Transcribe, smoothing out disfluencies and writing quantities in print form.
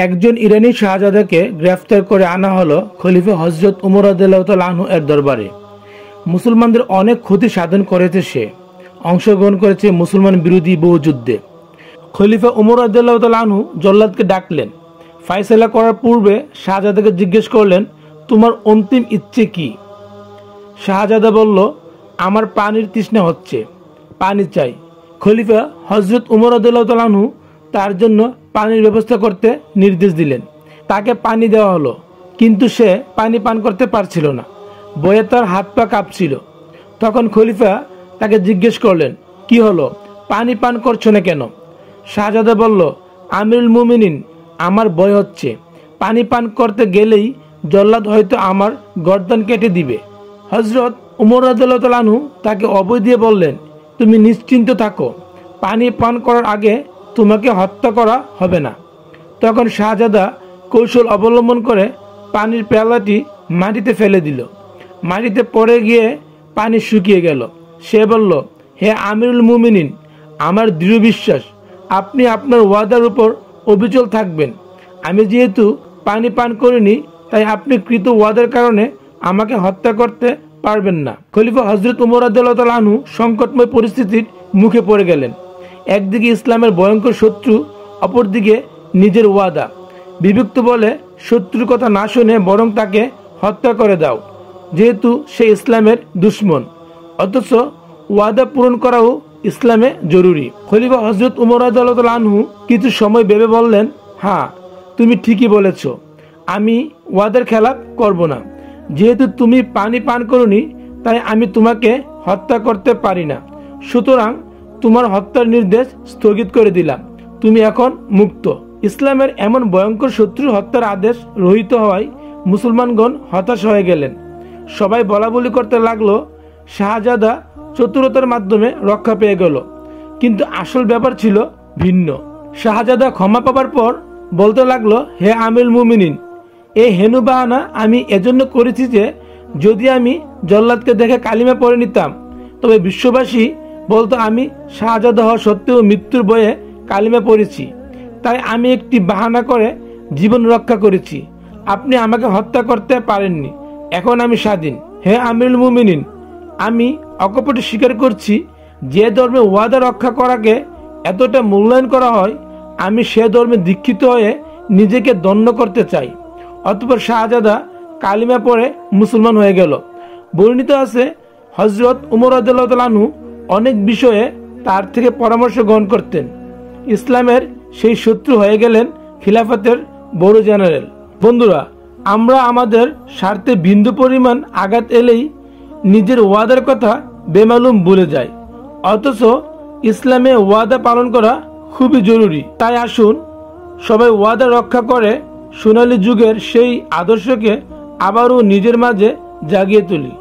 একজন ইরানি শাহজাদাকে গ্রেফতার করে আনা হলো খলিফা হযরত উমর রাদিয়াল্লাহু তাআলা আনহু এর দরবারে। মুসলমানদের অনেক ক্ষতি সাধন করেছে সে, অংশগ্রহণ করেছে মুসলমান বিরোধী বহু যুদ্ধে। খলিফা উমর রাদিয়াল্লাহু তাআলা আনহু জল্লাদকে ডাকলেন। ফায়সালা করার পূর্বে শাহজাদাকে জিজ্ঞেস করলেন, তোমার অন্তিম ইচ্ছে কি? শাহজাদা বলল, আমার পানির তৃষ্ণা হচ্ছে, পানি চাই। খলিফা হযরত উমর রাদিয়াল্লাহু তাআলা আনহু তার জন্য পানির ব্যবস্থা করতে নির্দেশ দিলেন। তাকে পানি দেওয়া হলো, কিন্তু সে পানি পান করতে পারছিল না, বয়ে তার হাত পা কাঁপছিল। তখন খলিফা তাকে জিজ্ঞেস করলেন, কি হলো, পানি পান করছো না কেন? শাহজাদা বলল, আমিরুল মুমিনিন, আমার ভয় হচ্ছে, পানি পান করতে গেলেই জল্লাদ হয়তো আমার গর্দান কেটে দিবে। হযরত উমর রাদিয়াল্লাহু তাআলা আনহু তাকে অভয় দিয়ে বললেন, তুমি নিশ্চিন্ত থাকো, পানি পান করার আগে তোমাকে হত্যা করা হবে না। তখন শাহজাদা কৌশল অবলম্বন করে পানির পেয়ালাটি মাটিতে ফেলে দিল। মাটিতে পড়ে গিয়ে পানি শুকিয়ে গেল। সে বলল, হে আমিরুল মুমিনিন, আমার দৃঢ় বিশ্বাস আপনি আপনার ওয়াদার উপর অবিচল থাকবেন। আমি যেহেতু পানি পান করিনি, তাই আপনি কৃত ওয়াদার কারণে আমাকে হত্যা করতে পারবেন না। খলিফা হযরত উমর রাদিয়াল্লাহু তাআলা আনহু সংকটময় পরিস্থিতির মুখে পড়ে গেলেন। একদিকে ইসলামের ভয়ঙ্কর শত্রু, অপরদিকে নিজের ওয়াদা। বিভক্ত বলে, শত্রুর কথা না শুনে বরং তাকে হত্যা করে দাও, যেহেতু সে ইসলামের দুশ্মন। অথচ ওয়াদা পূরণ করাও ইসলামে জরুরি। খলিফা হযরত উমর রাদিয়াল্লাহু তাআলা আনহু কিছু সময় ভেবে বললেন, হ্যাঁ, তুমি ঠিকই বলেছ, আমি ওয়াদার খেলাপ করব না। যেহেতু তুমি পানি পান করনি, তাই আমি তোমাকে হত্যা করতে পারি না। সুতরাং তোমার হত্যার নির্দেশ স্থগিত করে দিলাম, তুমি এখন মুক্ত। ইসলামের এমন ভয়ঙ্কর শত্রুর হত্যার আদেশ রহিত হওয়ায় মুসলমানগণ হতাশ হয়ে গেলেন। সবাই বলাবলি করতে লাগলো, শাহজাদা চতুরতার মাধ্যমে রক্ষা পেয়ে গেল। কিন্তু আসল ব্যাপার ছিল ভিন্ন। শাহজাদা ক্ষমা পাবার পর বলতে লাগলো, হে আমিরুল মুমিনিন, এই হেনু বাহানা আমি এজন্য করেছি যে যদি আমি জল্লাদকে দেখে কালিমা পড়ে নিতাম, তবে বিশ্ববাসী বলতো আমি শাহজাদা হওয়া সত্ত্বেও মৃত্যুর ভয়ে কালিমা পড়েছি। তাই আমি একটি বাহানা করে জীবন রক্ষা করেছি। আপনি আমাকে হত্যা করতে পারেননি, এখন আমি স্বাধীন। হে আমিরুল মুমিনিন, আমি অকপটে স্বীকার করছি, যে ধর্মে ওয়াদা রক্ষা করাকে এতটা মূল্যায়ন করা হয়, আমি সে ধর্মে দীক্ষিত হয়ে নিজেকে দণ্ড করতে চাই। অতঃপর শাহজাদা কালিমা পড়ে মুসলমান হয়ে গেল। বর্ণিত আছে, হযরত উমর রাদিয়াল্লাহু তাআলা আনহু অনেক বিষয়ে তার থেকে পরামর্শ গ্রহণ করতেন। ইসলামের সেই শত্রু হয়ে গেলেন খিলাফতের বড় জেনারেল। বন্ধুরা, আমরা আমাদের স্বার্থে বিন্দু পরিমাণ আঘাত এলেই নিজের ওয়াদার কথা বেমালুম ভুলে যাই। অথচ ইসলামে ওয়াদা পালন করা খুবই জরুরি। তাই আসুন সবাই ওয়াদা রক্ষা করে সোনালী যুগের সেই আদর্শকে আবারও নিজের মাঝে জাগিয়ে তুলি।